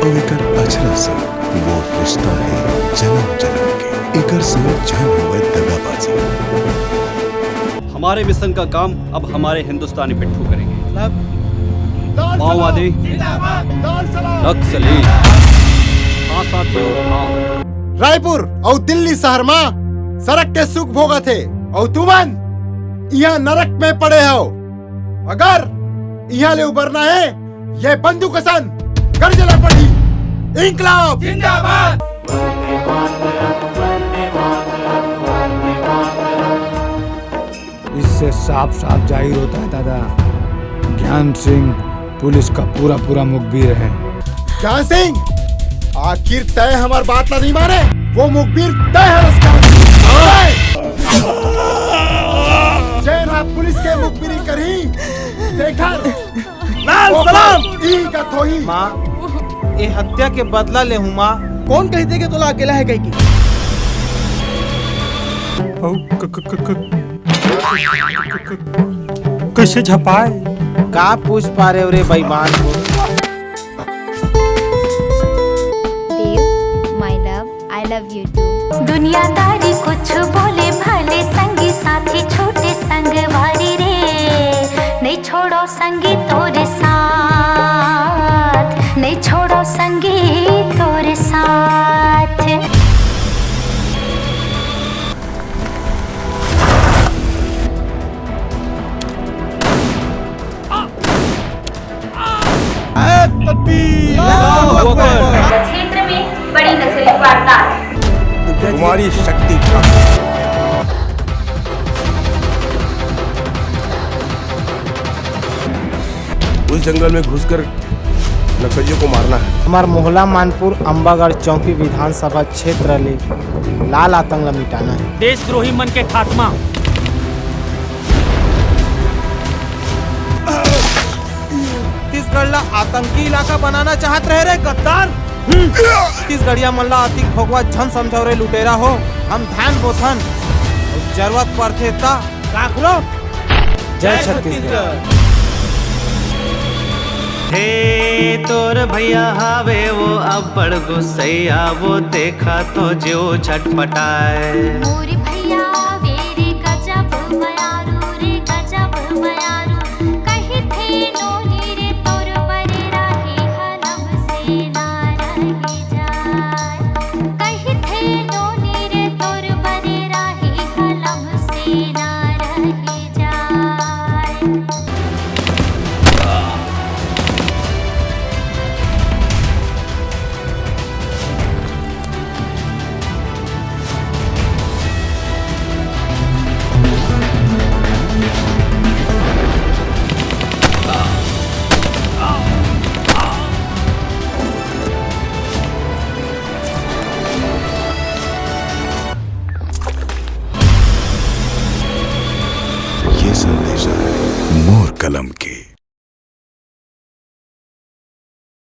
और एकर अचरा संग वो रिश्ता है जन्म जन्म के। एकर संग जन हुए दगाबाजी। हमारे मिशन का काम अब हमारे हिंदुस्तानी पिट्ठू करेंगे। माओवादी, नक्सली, हाँ साथियों, हाँ। रायपुर और दिल्ली शहर में सड़क के सुख भोगा थे और तुमन यहाँ नरक में पड़े हो। अगर यहाँ ले उबरना है ये बंदूक सन गर्जना पड़ी। इंकलाब जिंदाबाद। इससे साफ साफ जाहिर होता है दादा, ज्ञान सिंह पुलिस का पूरा पूरा मुखबिर है। ज्ञान सिंह आखिर तय हमार बात ना नहीं माने, वो मुखबिर तय है उसका। जैन आप पुलिस के मुखबिरी करी देखा लाल सलाम ई का थोही। माँ ये हत्या के बदला ले हूँ माँ। कौन कहते कि तोला अकेला है कहीं की? कैसे झपाए का पूछ पा रहे हो रे बेईमान को? देव, my love, I love you too. दुनियादारी कुछ बोले भले संगी साथी छोटे संगवारी रे, नहीं छोड़ो संगी तोरे साथ, नहीं छोड़ो संगी तोरे साथ। क्षेत्र में बड़ी नक्सली वारदात। तुम्हारी शक्ति उस जंगल में घुसकर नक्सलियों को मारना है। हमार मोहल्ला मानपुर अम्बागढ़ चौकी विधानसभा क्षेत्र ले लाल आतंक मिटाना है। देशद्रोही मन के खात्मा। छत्तीसगढ़ ला आतंकी इलाका बनाना चाहत रहे रे गद्दार। छत्तीसगढ़िया मल्ला अतिक भगवा झन समझौ रे लुटेरा हो। हम ध्यान बोथन जरूरत पड़थे ता काकरो। जय छत्तीसगढ़। हे तोर भैया हावे वो अब बड़ गुस्सैया, वो देखा तो जो छटपटाए। मोरी भैया वेरे गजब बयारू रे गजब बयारू, कहीं थे नोनी रे तोर बरे राही हलम से ना रही जाए, कहीं थे नोनी रे तोर बरे राही हलम से ना रही जाए। ये संदेशा है मोर कलम के।